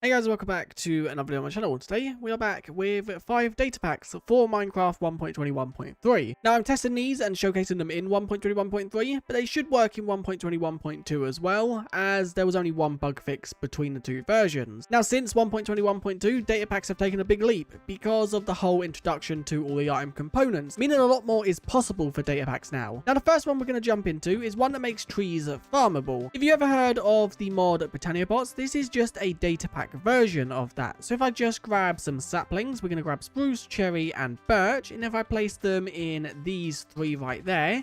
Hey guys, welcome back to another video on my channel. Today we are back with 5 data packs for Minecraft 1.21.3. Now I'm testing these and showcasing them in 1.21.3, but they should work in 1.21.2 as well, as there was only one bug fix between the two versions. Now since 1.21.2, data packs have taken a big leap because of the whole introduction to all the item components, meaning a lot more is possible for data packs now. Now the first one we're going to jump into is one that makes trees farmable. If you ever heard of the mod Botanical Pots, this is just a data pack version of that. So if I just grab some saplings, we're going to grab spruce, cherry and birch, and if I place them in these 3 right there,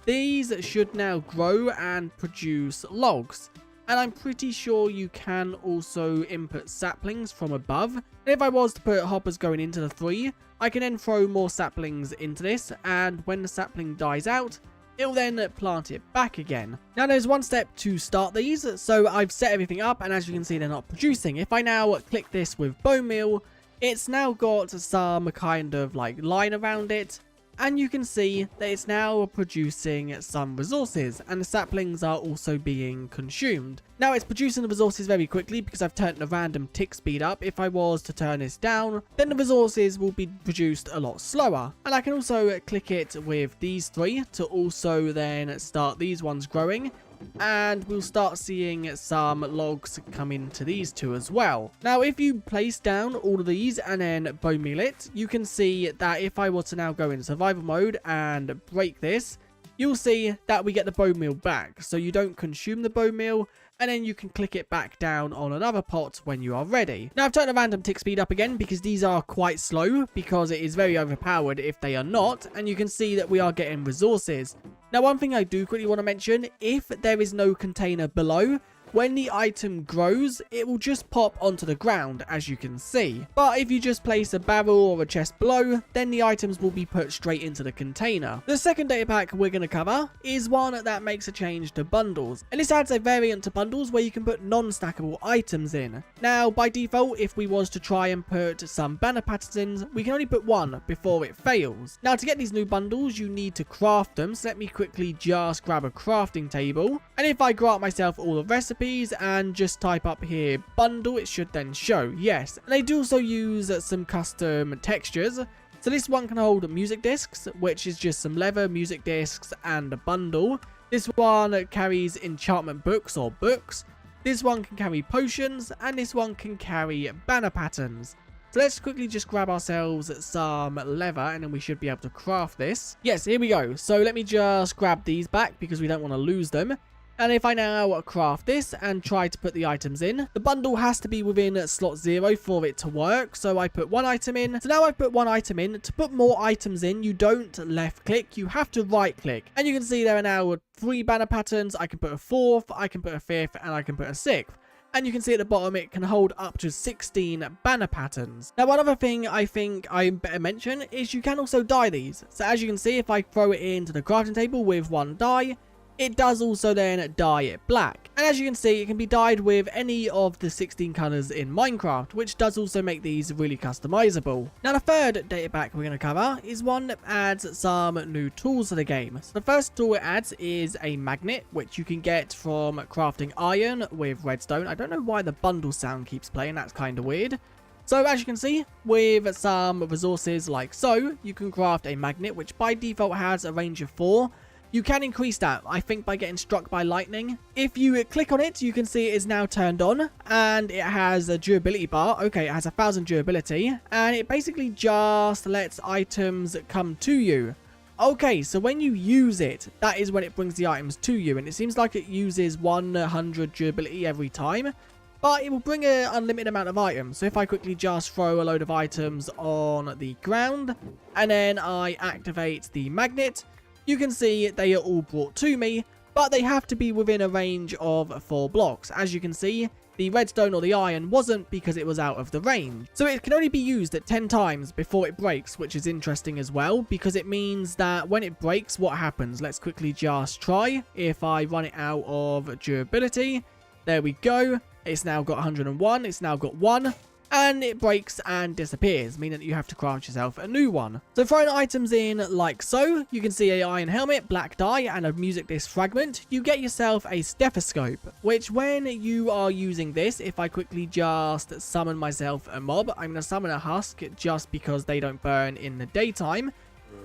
these should now grow and produce logs. And I'm pretty sure you can also input saplings from above. And if I was to put hoppers going into the 3, I can then throw more saplings into this, and when the sapling dies out, it will then plant it back again. Now there's one step to start these, so I've set everything up, and as you can see they're not producing. If I now click this with bone meal, it's now got some kind of like line around it, and you can see that it's now producing some resources, and the saplings are also being consumed. Now it's producing the resources very quickly because I've turned the random tick speed up. If I was to turn this down, then the resources will be produced a lot slower. And I can also click it with these 3 to also then start these ones growing. And we'll start seeing some logs come into these 2 as well. Now if you place down all of these and then bone meal it, you can see that if I were to now go in survival mode and break this, you'll see that we get the bone meal back. So you don't consume the bone meal, and then you can click it back down on another pot when you are ready. Now I've turned the random tick speed up again because these are quite slow, because it is very overpowered if they are not, and you can see that we are getting resources. Now one thing I do quickly want to mention, if there is no container below, when the item grows, it will just pop onto the ground, as you can see. But if you just place a barrel or a chest below, then the items will be put straight into the container. The second data pack we're going to cover is one that makes a change to bundles. And this adds a variant to bundles where you can put non-stackable items in. Now, by default, if we was to try and put some banner patterns in, we can only put 1 before it fails. Now, to get these new bundles, you need to craft them. So let me quickly just grab a crafting table. And if I grant myself all the recipes, and just type up here bundle, it should then show. Yes, and they do also use some custom textures. So this one can hold music discs, which is just some leather music discs and a bundle. This one carries enchantment books or books. This one can carry potions, and this one can carry banner patterns. So let's quickly just grab ourselves some leather, and then we should be able to craft this. Yes, here we go. So let me just grab these back because we don't want to lose them. And if I now craft this and try to put the items in, the bundle has to be within slot 0 for it to work. So I put 1 item in. So now I put 1 item in. To put more items in, you don't left click, you have to right click. And you can see there are now 3 banner patterns. I can put a 4th, I can put a 5th, and I can put a 6th. And you can see at the bottom, it can hold up to 16 banner patterns. Now, one other thing I think I better mention is you can also dye these. So as you can see, if I throw it into the crafting table with 1 dye, it does also then dye it black. And as you can see, it can be dyed with any of the 16 colors in Minecraft, which does also make these really customizable. Now the third data pack we're going to cover is one that adds some new tools to the game. So the first tool it adds is a magnet, which you can get from crafting iron with redstone. I don't know why the bundle sound keeps playing, that's kind of weird. So as you can see, with some resources like so, you can craft a magnet, which by default has a range of 4. You can increase that, I think, by getting struck by lightning. If you click on it, you can see it is now turned on, and it has a durability bar. Okay, it has 1000 durability, and it basically just lets items come to you. Okay, so when you use it, that is when it brings the items to you, and it seems like it uses 100 durability every time, but it will bring an unlimited amount of items. So if I quickly just throw a load of items on the ground, and then I activate the magnet, you can see they are all brought to me, but they have to be within a range of 4 blocks. As you can see, the redstone or the iron wasn't because it was out of the range. So it can only be used at 10 times before it breaks, which is interesting as well, because it means that when it breaks, what happens? Let's quickly just try. If I run it out of durability, there we go. It's now got 101. It's now got 1. and it breaks and disappears, meaning that you have to craft yourself a new one. So throwing items in like so, you can see an iron helmet, black dye, and a music disc fragment. You get yourself a stethoscope, which when you are using this, if I quickly just summon myself a mob, I'm going to summon a husk just because they don't burn in the daytime.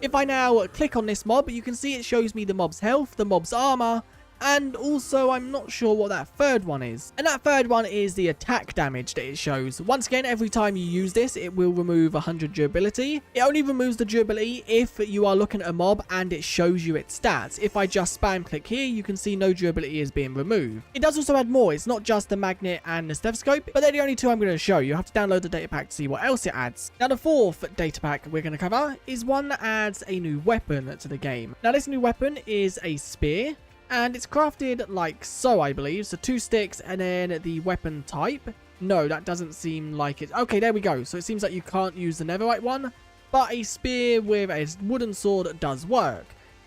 If I now click on this mob, you can see it shows me the mob's health, the mob's armor, and also I'm not sure what that third one is. And that third one is the attack damage that it shows. Once again, every time you use this, it will remove 100 durability. It only removes the durability if you are looking at a mob and it shows you its stats. If I just spam click here, you can see no durability is being removed. It does also add more. It's not just the magnet and the stethoscope, but they're the only two I'm going to show. You have to download the data pack to see what else it adds. Now the fourth data pack we're going to cover is one that adds a new weapon to the game. Now this new weapon is a spear. And it's crafted like so, I believe. So 2 sticks and then the weapon type. No, that doesn't seem like it. Okay, there we go. So it seems like you can't use the netherite one. But a spear with a wooden sword does work.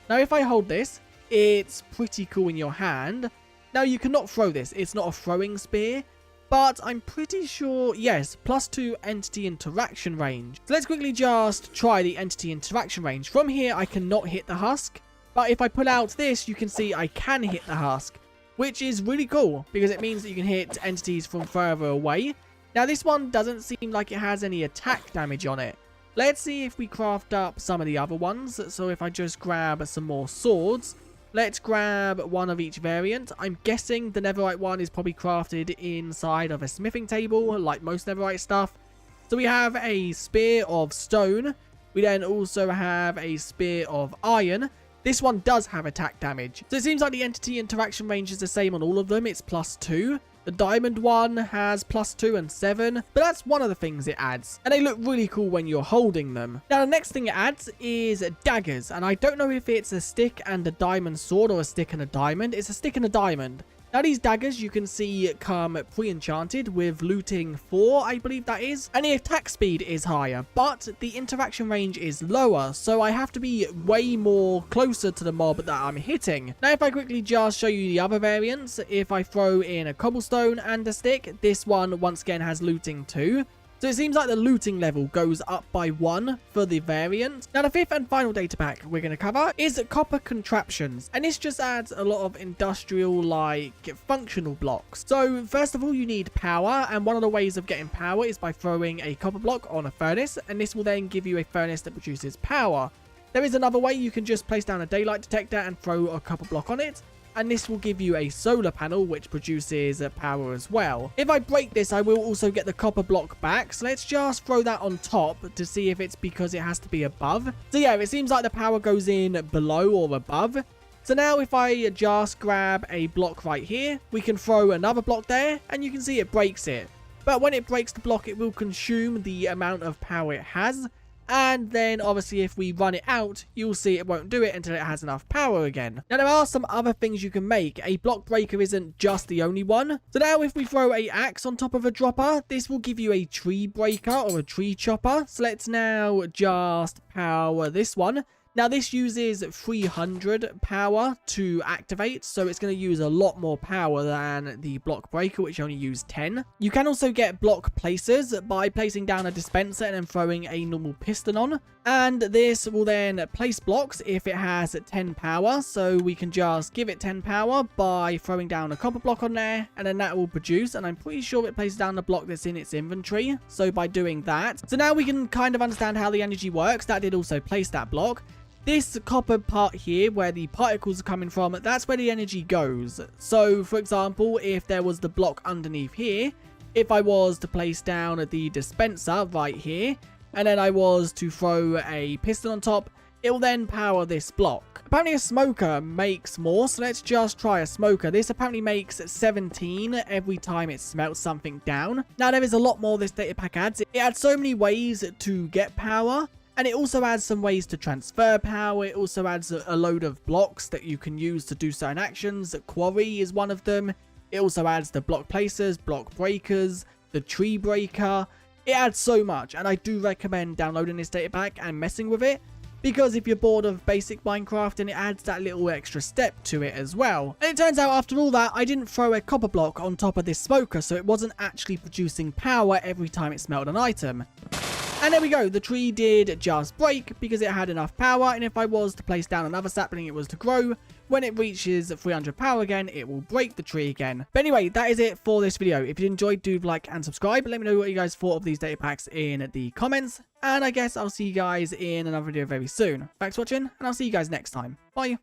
Now, if I hold this, it's pretty cool in your hand. Now, you cannot throw this. It's not a throwing spear. But I'm pretty sure, yes, +2 entity interaction range. So let's quickly just try the entity interaction range. From here, I cannot hit the husk. But if I pull out this, you can see I can hit the husk, which is really cool because it means that you can hit entities from further away. Now, this one doesn't seem like it has any attack damage on it. Let's see if we craft up some of the other ones. So if I just grab some more swords, let's grab one of each variant. I'm guessing the netherite one is probably crafted inside of a smithing table, like most netherite stuff. So we have a spear of stone. We then also have a spear of iron. This one does have attack damage. So it seems like the entity interaction range is the same on all of them. It's +2. The diamond one has +2 and 7. But that's one of the things it adds. And they look really cool when you're holding them. Now the next thing it adds is daggers. And I don't know if it's a stick and a diamond sword or a stick and a diamond. It's a stick and a diamond. Now these daggers you can see come pre-enchanted with looting 4, I believe that is. And the attack speed is higher, but the interaction range is lower. So I have to be way more closer to the mob that I'm hitting. Now if I quickly just show you the other variants, if I throw in a cobblestone and a stick, this one once again has looting 2. So it seems like the looting level goes up by 1 for the variant. Now the fifth and final data pack we're going to cover is copper contraptions. And this just adds a lot of industrial like functional blocks. So first of all you need power, and one of the ways of getting power is by throwing a copper block on a furnace, and this will then give you a furnace that produces power. There is another way. You can just place down a daylight detector and throw a copper block on it, and this will give you a solar panel which produces power as well. If I break this, I will also get the copper block back. So let's just throw that on top to see if it's because it has to be above. So yeah, it seems like the power goes in below or above. So now if I just grab a block right here, we can throw another block there and you can see it breaks it. But when it breaks the block, it will consume the amount of power it has. And then obviously if we run it out, you'll see it won't do it until it has enough power again. Now there are some other things you can make. A block breaker isn't just the only one. So now if we throw a axe on top of a dropper, this will give you a tree breaker or a tree chopper. So let's now just power this one. Now this uses 300 power to activate, so it's going to use a lot more power than the block breaker, which only used 10. You can also get block placers by placing down a dispenser and then throwing a normal piston on, and this will then place blocks if it has 10 power. So we can just give it 10 power by throwing down a copper block on there, and then that will produce, and I'm pretty sure it places down the block that's in its inventory. So by doing that, so now we can kind of understand how the energy works. That did also place that block. This copper part here, where the particles are coming from, that's where the energy goes. So, for example, if there was the block underneath here, if I was to place down the dispenser right here, and then I was to throw a piston on top, it will then power this block. Apparently a smoker makes more, so let's just try a smoker. This apparently makes 17 every time it smelts something down. Now, there is a lot more this data pack adds. It adds so many ways to get power. And it also adds some ways to transfer power. It also adds a load of blocks that you can use to do certain actions. Quarry is one of them. It also adds the block placers, block breakers, the tree breaker. It adds so much, and I do recommend downloading this data pack and messing with it. because if you're bored of basic Minecraft, then it adds that little extra step to it as well. And it turns out after all that, I didn't throw a copper block on top of this smoker, so it wasn't actually producing power every time it smelled an item. And there we go, the tree did just break because it had enough power, and if I was to place down another sapling it was to grow, when it reaches 300 power again, it will break the tree again. But anyway, that is it for this video. If you enjoyed, do like and subscribe. Let me know what you guys thought of these data packs in the comments. And I guess I'll see you guys in another video very soon. Thanks for watching, and I'll see you guys next time. Bye.